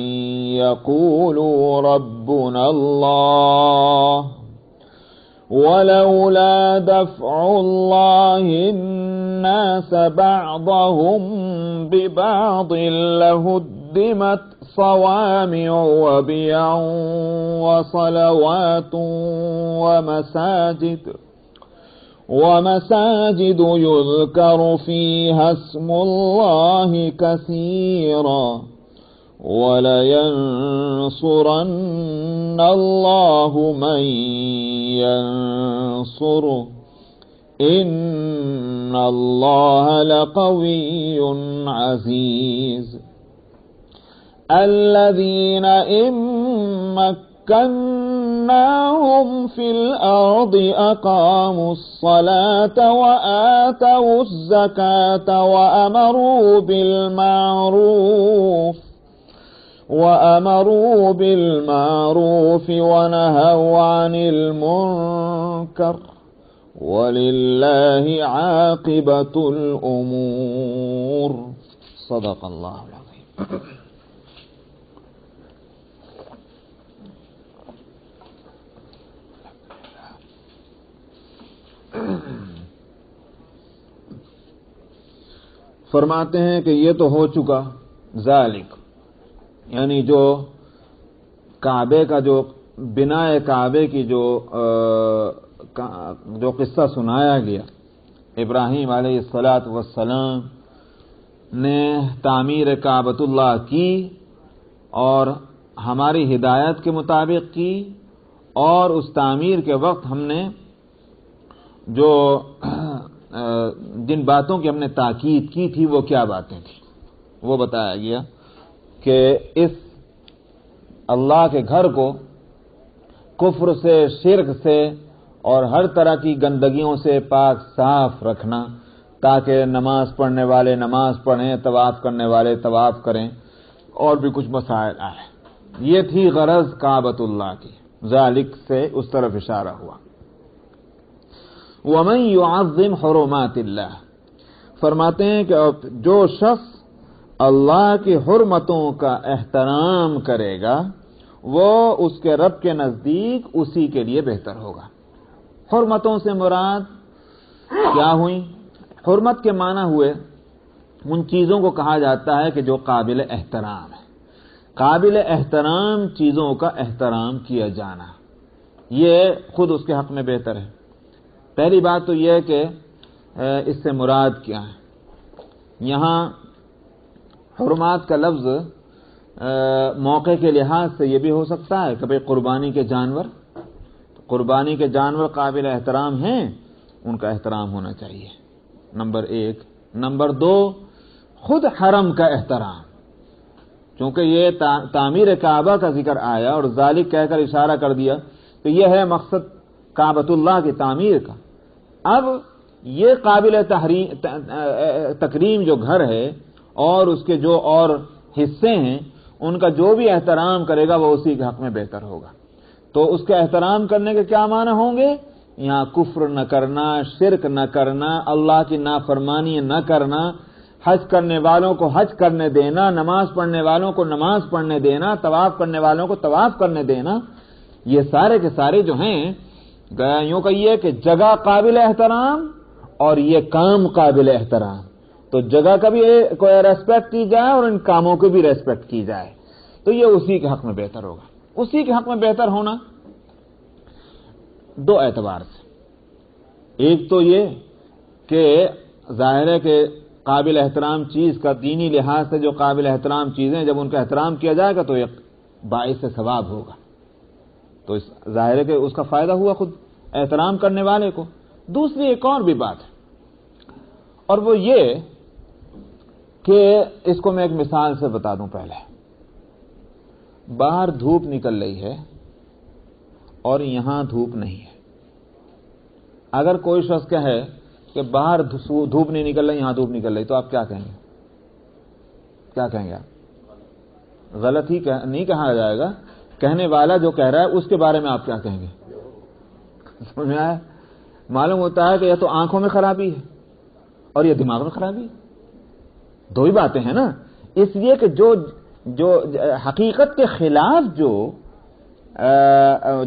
يقولوا ربنا الله ولولا دفع الله الناس بعضهم ببعض لهدمت صوامع وبيع وصلوات ومساجد يذكر فيها اسم الله كثيرا ولينصرن الله من ينصره إن الله لقوي عزيز الذين إن مكناهم في الأرض أقاموا الصلاة وآتوا الزكاة وأمروا بالمعروف ونهوا عن المنكر ولله عاقبة الأمور صدق الله العظيم. فرماتے ہیں کہ یہ تو ہو چکا ذالک، یعنی جو کعبے کا جو بناء کعبے کی جو قصہ سنایا گیا، ابراہیم علیہ السلام نے تعمیر کعبۃ اللہ کی اور ہماری ہدایت کے مطابق کی، اور اس تعمیر کے وقت ہم نے جو جن باتوں کی ہم نے تاکید کی تھی وہ کیا باتیں تھیں، وہ بتایا گیا کہ اس اللہ کے گھر کو کفر سے، شرک سے اور ہر طرح کی گندگیوں سے پاک صاف رکھنا، تاکہ نماز پڑھنے والے نماز پڑھیں، طواف کرنے والے طواف کریں، اور بھی کچھ مسائل آئے. یہ تھی غرض کعبۃ اللہ کی، ذالک سے اس طرف اشارہ ہوا. وَمَن يُعَظِّمْ حُرُمَاتِ اللَّهِ، فرماتے ہیں کہ جو شخص اللہ کی حرمتوں کا احترام کرے گا وہ اس کے رب کے نزدیک اسی کے لیے بہتر ہوگا. حرمتوں سے مراد کیا ہوئی؟ حرمت کے معنی ہوئے ان چیزوں کو کہا جاتا ہے کہ جو قابل احترام ہے. قابل احترام چیزوں کا احترام کیا جانا، یہ خود اس کے حق میں بہتر ہے. پہلی بات تو یہ ہے کہ اس سے مراد کیا ہے. یہاں حرمات کا لفظ موقع کے لحاظ سے یہ بھی ہو سکتا ہے کہ بھئی قربانی کے جانور قابل احترام ہیں، ان کا احترام ہونا چاہیے، نمبر 1۔ نمبر 2، خود حرم کا احترام، چونکہ یہ تعمیر کعبہ کا ذکر آیا اور ذالک کہہ کر اشارہ کر دیا، تو یہ ہے مقصد کعبۃ اللہ کی تعمیر کا۔ اب یہ قابل تکریم جو گھر ہے اور اس کے جو اور حصے ہیں، ان کا جو بھی احترام کرے گا وہ اسی کے حق میں بہتر ہوگا۔ تو اس کے احترام کرنے کے کیا معنی ہوں گے؟ یہاں کفر نہ کرنا، شرک نہ کرنا، اللہ کی نافرمانی نہ کرنا، حج کرنے والوں کو حج کرنے دینا، نماز پڑھنے والوں کو نماز پڑھنے دینا، طواف کرنے والوں کو طواف کرنے دینا، یہ سارے کے سارے جو ہیں یوں کہیے کہ جگہ قابل احترام اور یہ کام قابل احترام، تو جگہ کا بھی کوئی ریسپیکٹ کی جائے اور ان کاموں کو بھی ریسپیکٹ کی جائے، تو یہ اسی کے حق میں بہتر ہوگا۔ اسی کے حق میں بہتر ہونا دو اعتبار سے، ایک تو یہ کہ ظاہر ہے کہ قابل احترام چیز کا دینی لحاظ سے جو قابل احترام چیزیں جب ان کا احترام کیا جائے گا تو یہ باعث ثواب ہوگا، تو ظاہر ہے کہ اس کا فائدہ ہوا خود احترام کرنے والے کو۔ دوسری ایک اور بھی بات ہے، اور وہ یہ کہ اس کو میں ایک مثال سے بتا دوں۔ پہلے باہر دھوپ نکل رہی ہے اور یہاں دھوپ نہیں ہے، اگر کوئی شخص کہے کہ باہر دھوپ نہیں نکل رہی یہاں دھوپ نکل رہی، تو آپ کیا کہیں گے؟ کیا کہیں گے آپ؟ غلط ہی نہیں کہا جائے گا، کہنے والا جو کہہ رہا ہے اس کے بارے میں آپ کیا کہیں گے؟ سمجھ میں آیا؟ معلوم ہوتا ہے کہ یہ تو آنکھوں میں خرابی ہے اور یہ دماغ میں خرابی ہے، دو ہی باتیں ہیں نا۔ اس لیے کہ جو حقیقت کے خلاف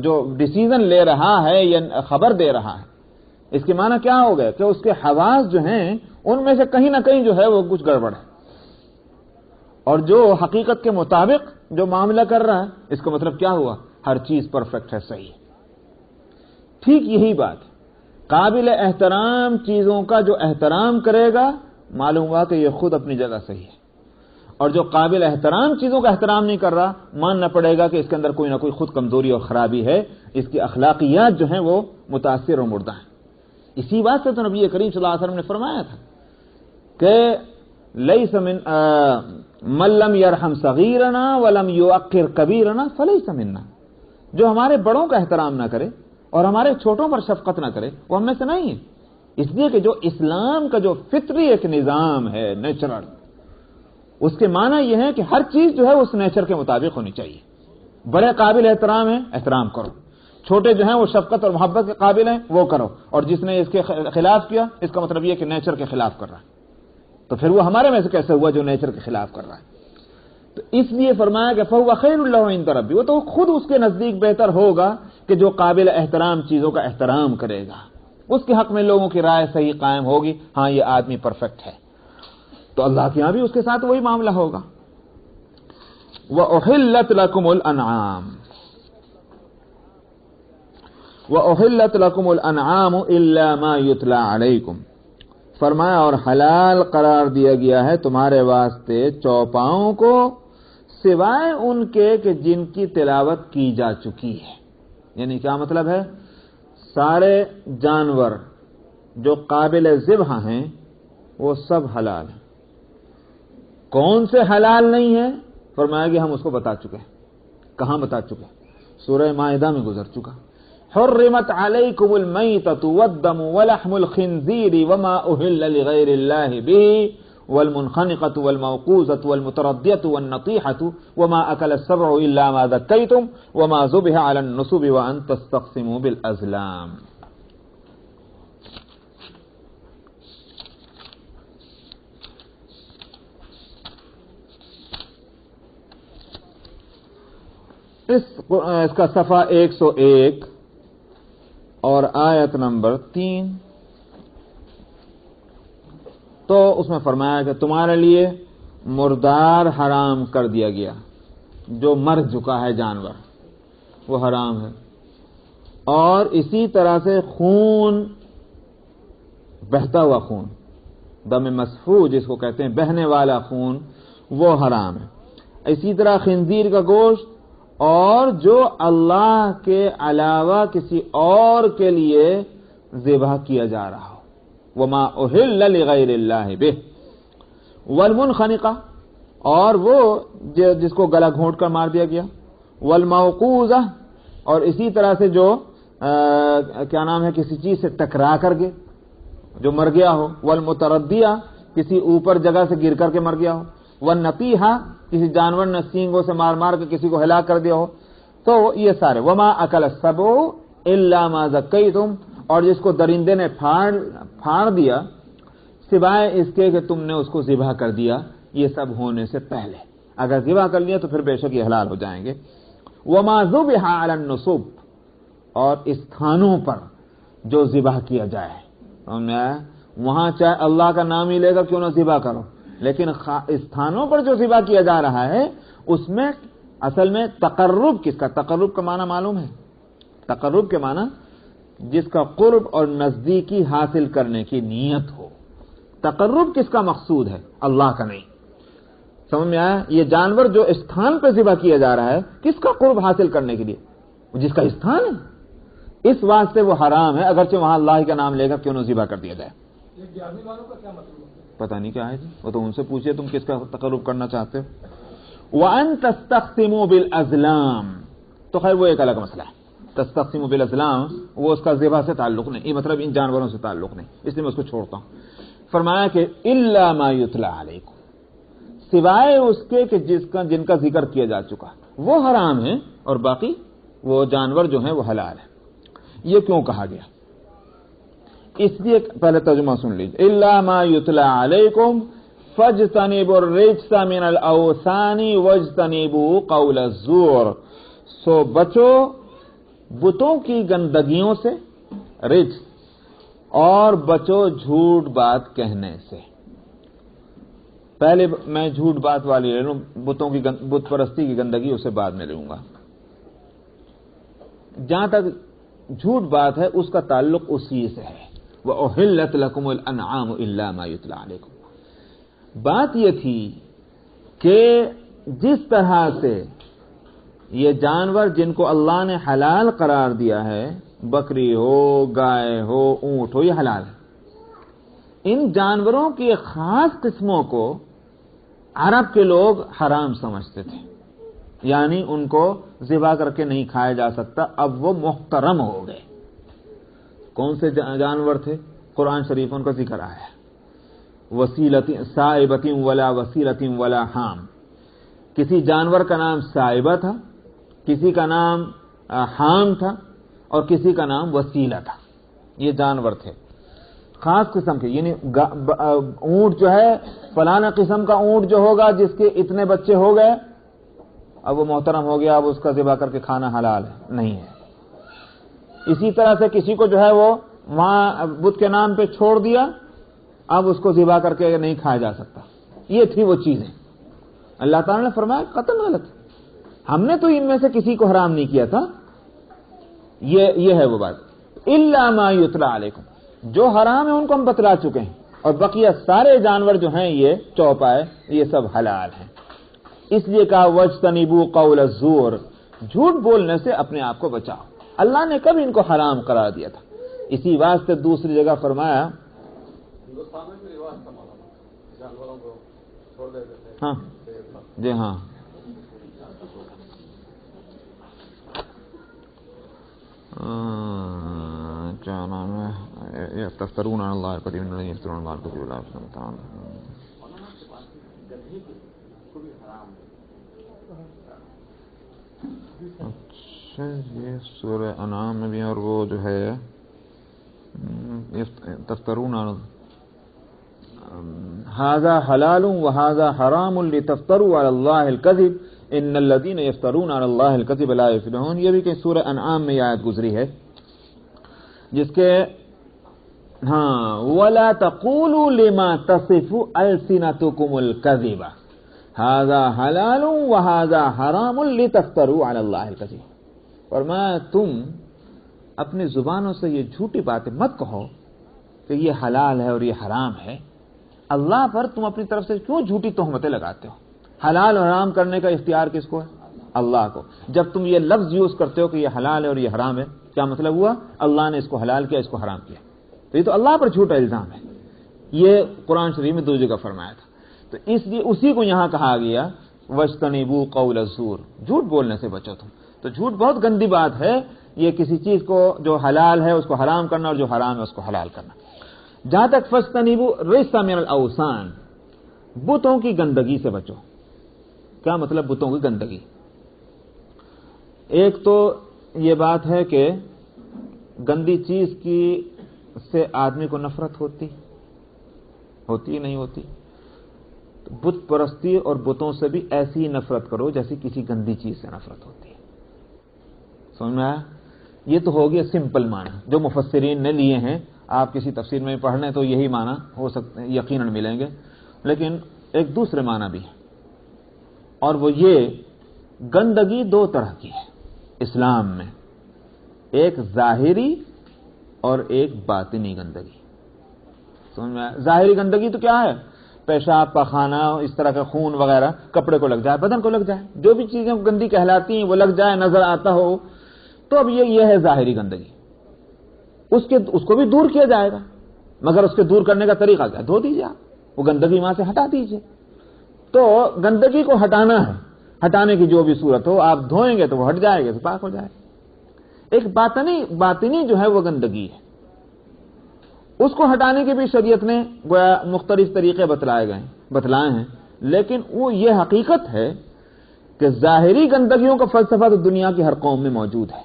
جو ڈیسیزن لے رہا ہے یا خبر دے رہا ہے، اس کے معنی کیا ہو گئے کہ اس کے حواس جو ہیں ان میں سے کہیں نہ کہیں جو ہے وہ کچھ گڑبڑ ہے، اور جو حقیقت کے مطابق جو معاملہ کر رہا ہے اس کا مطلب کیا ہوا؟ ہر چیز پرفیکٹ ہے، صحیح ہے۔ ٹھیک یہی بات ہے، قابل احترام چیزوں کا جو احترام کرے گا معلوم ہوا کہ یہ خود اپنی جگہ صحیح ہے، اور جو قابل احترام چیزوں کا احترام نہیں کر رہا ماننا پڑے گا کہ اس کے اندر کوئی نہ کوئی خود کمزوری اور خرابی ہے، اس کی اخلاقیات جو ہیں وہ متاثر اور مردہ ہیں۔ اسی بات سے تو نبی کریم صلی اللہ علیہ وسلم نے فرمایا تھا کہ لیس من لم یرحم صغیرنا ولم یوقر کبیرنا فلیس منا، جو ہمارے بڑوں کا احترام نہ کرے اور ہمارے چھوٹوں پر شفقت نہ کرے وہ ہم میں سے نہیں ہے۔ اس لیے کہ جو اسلام کا جو فطری ایک نظام ہے، نیچرل، اس کے معنی یہ ہے کہ ہر چیز جو ہے اس نیچر کے مطابق ہونی چاہیے۔ بڑے قابل احترام ہیں، احترام کرو، چھوٹے جو ہیں وہ شفقت اور محبت کے قابل ہیں، وہ کرو، اور جس نے اس کے خلاف کیا اس کا مطلب یہ کہ نیچر کے خلاف کر رہا ہے، تو پھر وہ ہمارے میں سے کیسے ہوا جو نیچر کے خلاف کر رہا ہے؟ تو اس لیے فرمایا کہ فَهُوَ خَيْرٌ لَهُ عِندَ رَبِّهِ، وہ تو خود اس کے نزدیک بہتر ہوگا کہ جو قابل احترام چیزوں کا احترام کرے گا، اس کے حق میں لوگوں کی رائے صحیح قائم ہوگی، ہاں یہ آدمی پرفیکٹ ہے، تو اللہ کے یہاں بھی اس کے ساتھ وہی معاملہ ہوگا۔ وَأُحِلَّتْ لَكُمُ الْأَنْعَامُ وَأُحِلَّتْ لَكُمُ الْأَنْعَامُ إِلَّا مَا يُتْلَى عَلَيْكُمْ، فرمایا اور حلال قرار دیا گیا ہے تمہارے واسطے چوپاؤں کو سوائے ان کے کہ جن کی تلاوت کی جا چکی ہے۔ یعنی کیا مطلب ہے؟ سارے جانور جو قابل ذبح ہیں وہ سب حلال ہیں۔ کون سے حلال نہیں ہیں؟ فرمایا کہ ہم اس کو بتا چکے ہیں۔ کہاں بتا چکے؟ سورہ مائدہ میں گزر چکا۔ حرمت علیکم المیتۃ والدم ولحم الخنزیر وما اہل لغیر اللہ به والمنخنقۃ والموقوذۃ والمتردیۃ والنطیحۃ وما اکل السبع الا ما ذکیتم وما ذبح علی النصب وان تستقسموا بالازلام۔ اس کا صفحہ 101 اور آیت نمبر 3، تو اس میں فرمایا کہ تمہارے لیے مردار حرام کر دیا گیا، جو مر چکا ہے جانور وہ حرام ہے، اور اسی طرح سے خون، بہتا ہوا خون، دم مسفوح جس کو کہتے ہیں بہنے والا خون، وہ حرام ہے۔ اسی طرح خنزیر کا گوشت اور جو اللہ کے علاوہ کسی اور کے لیے ذبح کیا جا رہا ہو، وما اہل لغیر اللہ بہ، والمنخنقہ اور وہ جس کو گلا گھونٹ کر مار دیا گیا، والموقوذہ اور اسی طرح سے جو کیا نام ہے کسی چیز سے ٹکرا کر کے جو مر گیا ہو، والمتردیہ کسی اوپر جگہ سے گر کر کے مر گیا ہو، والنطیحہ کسی جانور نے سینگوں سے مار مار کے کسی کو ہلاک کر دیا ہو، تو یہ سارے، وما اکل السبع الا ما ذکیتم اور جس کو درندے نے پھاڑ دیا سوائے اس کے کہ تم نے اس کو ذبح کر دیا، یہ سب ہونے سے پہلے، اگر ذبح کر لیا تو پھر بے شک یہ حلال ہو جائیں گے۔ وما ذبح علی النصب اور استھانوں پر جو ذبح کیا جائے، وہاں چاہے اللہ کا نام ہی لے کر کیوں نہ ذبح کرو، لیکن استھانوں پر جو ذبح کیا جا رہا ہے اس میں اصل میں تقرب کس کا، تقرب کا معنی معلوم ہے؟ تقرب کے معنی جس کا قرب اور نزدیکی حاصل کرنے کی نیت ہو۔ تقرب کس کا مقصود ہے؟ اللہ کا نہیں۔ سمجھ میں آیا؟ یہ جانور جو استھان پہ ذبح کیا جا رہا ہے کس کا قرب حاصل کرنے کے لیے؟ جس کا استھان ہے، اس واسطے وہ حرام ہے، اگرچہ وہاں اللہ کا نام لے کر کیوں نہ ذبح کر دیا جائے۔ پتہ نہیں کیا ہے جی، وہ تو ان سے پوچھئے تم کس کا تقرب کرنا چاہتے ہو۔ وَأَن تَسْتَقْسِمُوا بِالْأَزْلَامِ تو خیر وہ ایک الگ مسئلہ ہے، تستقسموا بالازلام وہ اس کا ذبح سے تعلق نہیں، یہ مطلب ان جانوروں سے تعلق نہیں، اس لیے میں اس کو چھوڑتا ہوں۔ فرمایا کہ الا ما یتلی علیکم سوائے اس کے کہ جن کا ذکر کیا جا چکا وہ حرام ہے اور باقی وہ جانور جو ہیں وہ حلال ہیں۔ یہ کیوں کہا گیا؟ اس لیے پہلے ترجمہ سن لیجیے، الا ما یتلی علیکم فاجتنبوا الرجس من الاوثان واجتنبوا قول الزور سو بچو بتوں کی گندگیوں سے، رجس، اور بچو جھوٹ بات کہنے سے۔ پہلے میں جھوٹ بات والی لے لوں، بتوں کی بت پرستی کی گندگی اسے بعد میں لوں گا۔ جہاں تک جھوٹ بات ہے اس کا تعلق اسی سے ہے، وَأُحِلَّتْ لَكُمُ الْأَنْعَامُ إِلَّا مَا يُتْلَى عَلَيْكُمْ۔ بات یہ تھی کہ جس طرح سے یہ جانور جن کو اللہ نے حلال قرار دیا ہے، بکری ہو، گائے ہو، اونٹ ہو، یہ حلال ہے۔ ان جانوروں کی خاص قسموں کو عرب کے لوگ حرام سمجھتے تھے، یعنی ان کو ذبح کر کے نہیں کھایا جا سکتا، اب وہ محترم ہو گئے۔ کون سے جانور تھے؟ قرآن شریف ان کا ذکر آیا ہے، وسیلۃ سائبۃ ولا وسیلۃ ولا حام۔ کسی جانور کا نام سائبہ تھا، کسی کا نام حام تھا، اور کسی کا نام وسیلہ تھا۔ یہ جانور تھے خاص قسم کے، یعنی اونٹ جو ہے فلانا قسم کا اونٹ جو ہوگا جس کے اتنے بچے ہو گئے اب وہ محترم ہو گیا، اب اس کا ذبح کر کے کھانا حلال ہے نہیں ہے۔ اسی طرح سے کسی کو جو ہے وہ وہاں بت کے نام پہ چھوڑ دیا، اب اس کو ذبح کر کے نہیں کھایا جا سکتا۔ یہ تھی وہ چیزیں، اللہ تعالیٰ نے فرمایا قطعاً غلط، ہم نے تو ان میں سے کسی کو حرام نہیں کیا تھا۔ یہ ہے وہ بات، الا ما یتلی علیکم، جو حرام ہے ان کو ہم بتلا چکے ہیں، اور بقیہ سارے جانور جو ہیں یہ چوپائے یہ سب حلال ہیں۔ اس لیے کہا واجتنبوا قول الزور، جھوٹ بولنے سے اپنے آپ کو بچاؤ۔ اللہ نے کب ان کو حرام قرار دیا تھا؟ اسی واسطے دوسری جگہ فرمایا، ہاں جی ہاں، کیا نام ہے، یفترون علی اللہ الکذب ان الذین یفترون علی اللہ الکذب لا یفلحون۔ اچھا یہ سورہ انعام میں بھی، اور وہ جو ہے تفترون ھذا حلال وھذا حرام لتفتروا علی اللہ الکذب ان الذین یفترون علی اللہ الکذب لا یفلحون۔ یہ بھی کہ سورہ انعام میں یہ آیت گزری ہے جس کے ہاں ولا تقولوا لما تصف السنتکم الکذب ھذا حلال وھذا حرام لتفتروا علی اللہ الکذب۔ فرمایا تم اپنی زبانوں سے یہ جھوٹی باتیں مت کہو کہ یہ حلال ہے اور یہ حرام ہے، اللہ پر تم اپنی طرف سے کیوں جھوٹی تہمتیں لگاتے ہو؟ حلال اور حرام کرنے کا اختیار کس کو ہے؟ اللہ کو. جب تم یہ لفظ یوز کرتے ہو کہ یہ حلال ہے اور یہ حرام ہے، کیا مطلب ہوا؟ اللہ نے اس کو حلال کیا، اس کو حرام کیا. تو یہ تو اللہ پر جھوٹا الزام ہے. یہ قرآن شریف میں دوسری جگہ فرمایا تھا. تو اس لیے اسی کو یہاں کہا گیا وَاجْتَنِبُوا قَوْلَ الزُّورِ، جھوٹ بولنے سے بچو تم. تو جھوٹ بہت گندی بات ہے، یہ کسی چیز کو جو حلال ہے اس کو حرام کرنا اور جو حرام ہے اس کو حلال کرنا. جہاں تک فَاجْتَنِبُوا الرِّجْسَ مِنَ الْأَوْثَانِ، بتوں کی گندگی سے بچو. کیا مطلب بتوں کی گندگی؟ ایک تو یہ بات ہے کہ گندی چیز کی سے آدمی کو نفرت ہوتی نہیں ہوتی. بت پرستی اور بتوں سے بھی ایسی ہی نفرت کرو جیسی کسی گندی چیز سے نفرت ہوتی ہے. سمجھ میں آیا؟ یہ تو ہو گیا سمپل معنی جو مفسرین نے لیے ہیں. آپ کسی تفسیر میں پڑھ لیں تو یہی معنی ہو سکتے ہیں، یقیناً ملیں گے. لیکن ایک دوسرے معنی بھی ہے، اور وہ یہ گندگی دو طرح کی ہے اسلام میں، ایک ظاہری اور ایک باطنی گندگی. سمجھ میں آیا؟ ظاہری گندگی تو کیا ہے؟ پیشاب پاخانہ، اس طرح کا خون وغیرہ کپڑے کو لگ جائے، بدن کو لگ جائے، جو بھی چیزیں گندی کہلاتی ہیں وہ لگ جائے، نظر آتا ہو، تو اب یہ ہے ظاہری گندگی. اس کو بھی دور کیا جائے گا، مگر اس کے دور کرنے کا طریقہ کیا؟ دھو دیجیے آپ، وہ گندگی وہاں سے ہٹا دیجیے. تو گندگی کو ہٹانا ہے، ہٹانے کی جو بھی صورت ہو آپ دھوئیں گے تو وہ ہٹ جائے گا، تو پاک ہو جائے گا. ایک باطنی جو ہے وہ گندگی ہے، اس کو ہٹانے کی بھی شریعت نے گویا مختلف طریقے بتلائے ہیں. لیکن وہ یہ حقیقت ہے کہ ظاہری گندگیوں کا فلسفہ تو دنیا کی ہر قوم میں موجود ہے.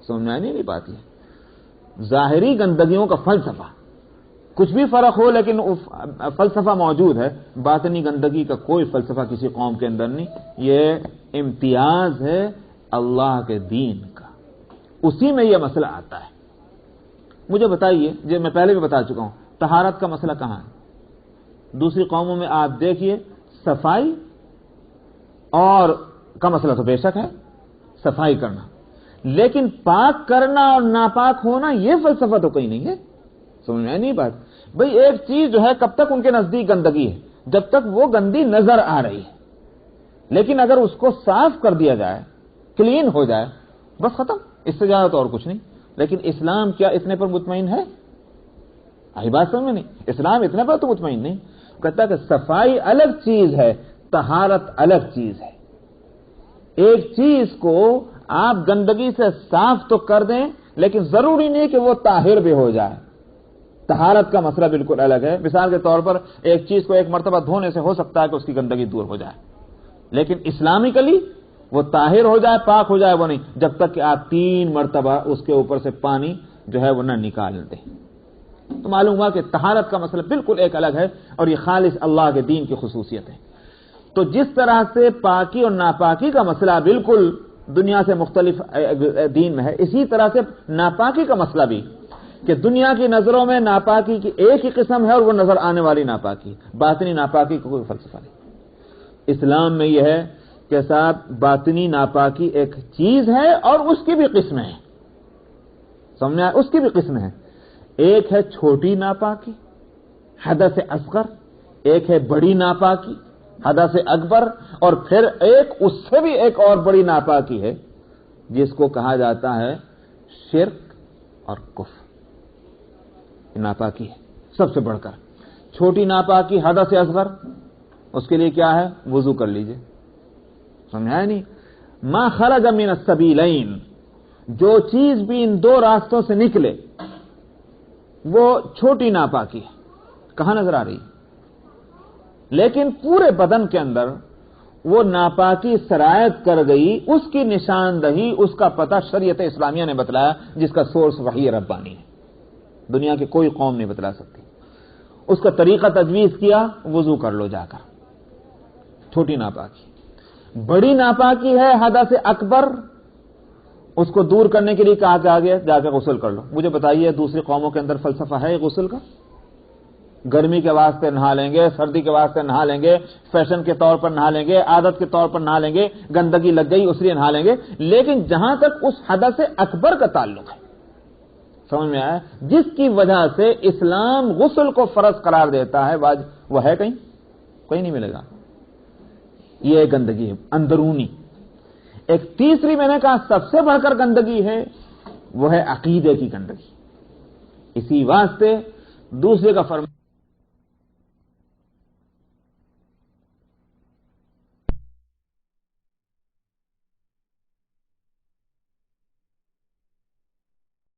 سمجھ میں نہیں بات ہے؟ ظاہری گندگیوں کا فلسفہ کچھ بھی فرق ہو لیکن فلسفہ موجود ہے. باطنی گندگی کا کوئی فلسفہ کسی قوم کے اندر نہیں. یہ امتیاز ہے اللہ کے دین کا، اسی میں یہ مسئلہ آتا ہے. مجھے بتائیے، جو میں پہلے بھی بتا چکا ہوں، طہارت کا مسئلہ کہاں ہے؟ دوسری قوموں میں آپ دیکھیے صفائی اور کا مسئلہ تو بے شک ہے، صفائی کرنا، لیکن پاک کرنا اور ناپاک ہونا یہ فلسفہ تو کہیں نہیں ہے. سمجھ میں نہیں بات؟ بھئی ایک چیز جو ہے کب تک ان کے نزدیک گندگی ہے؟ جب تک وہ گندی نظر آ رہی ہے. لیکن اگر اس کو صاف کر دیا جائے، کلین ہو جائے، بس ختم، اس سے زیادہ تو اور کچھ نہیں. لیکن اسلام کیا اتنے پر مطمئن ہے؟ آئی بات سمجھ میں نہیں؟ اسلام اتنے پر تو مطمئن نہیں. کہتا ہے کہ صفائی الگ چیز ہے، طہارت الگ چیز ہے. ایک چیز کو آپ گندگی سے صاف تو کر دیں، لیکن ضروری نہیں کہ وہ طاہر بھی ہو جائے. طہارت کا مسئلہ بالکل الگ ہے. مثال کے طور پر ایک چیز کو ایک مرتبہ دھونے سے ہو سکتا ہے کہ اس کی گندگی دور ہو جائے، لیکن اسلامکلی وہ طاہر ہو جائے، پاک ہو جائے، وہ نہیں، جب تک کہ آپ 3 مرتبہ اس کے اوپر سے پانی جو ہے وہ نہ نکال دیں. تو معلوم ہوا کہ طہارت کا مسئلہ بالکل ایک الگ ہے، اور یہ خالص اللہ کے دین کی خصوصیت ہے. تو جس طرح سے پاکی اور ناپاکی کا مسئلہ بالکل دنیا سے مختلف دین میں ہے، اسی طرح سے ناپاکی کا مسئلہ بھی، کہ دنیا کی نظروں میں ناپاکی کی ایک ہی قسم ہے اور وہ نظر آنے والی ناپاکی، باطنی ناپاکی کا کوئی فلسفہ نہیں. اسلام میں یہ ہے کہ صاحب باطنی ناپاکی ایک چیز ہے اور اس کی بھی قسمیں ہیں. سمجھا؟ اس کی بھی قسمیں ہیں. ایک ہے چھوٹی ناپاکی، حدث اصغر، ایک ہے بڑی ناپاکی، حدث اکبر، اور پھر ایک اس سے بھی ایک اور بڑی ناپاکی ہے جس کو کہا جاتا ہے شرک اور کفر. ناپاکی ہے سب سے بڑھ کر. چھوٹی ناپاکی حدث اصغر، اس کے لیے کیا ہے؟ وضو کر لیجئے. سمجھایا نہیں؟ ما خرج من السبیلین، جو چیز بھی ان 2 راستوں سے نکلے وہ چھوٹی ناپاکی ہے. کہاں نظر آ رہی؟ لیکن پورے بدن کے اندر وہ ناپاکی سرایت کر گئی، اس کی نشاندہی، اس کا پتہ شریعت اسلامیہ نے بتلایا، جس کا سورس وحی ربانی ہے. دنیا کی کوئی قوم نہیں بتلا سکتی. اس کا طریقہ تجویز کیا، وضو کر لو جا کر. چھوٹی ناپاکی. بڑی ناپاکی ہے حدث اکبر، اس کو دور کرنے کے لیے کہا کہ آگے جا کے غسل کر لو. مجھے بتائیے دوسری قوموں کے اندر فلسفہ ہے غسل کا؟ گرمی کے واسطے نہا لیں گے، سردی کے واسطے نہا لیں گے، فیشن کے طور پر نہا لیں گے، عادت کے طور پر نہا لیں گے، گندگی لگ گئی اس لیے نہا لیں گے. لیکن جہاں تک اس حدث اکبر کا تعلق ہے، سمجھ میں آیا، جس کی وجہ سے اسلام غسل کو فرض قرار دیتا ہے، وہ ہے کہیں نہیں ملے گا. یہ گندگی ہے اندرونی. ایک تیسری میں نے کہا سب سے بڑھ کر گندگی ہے، وہ ہے عقیدے کی گندگی. اسی واسطے دوسرے کا فرمان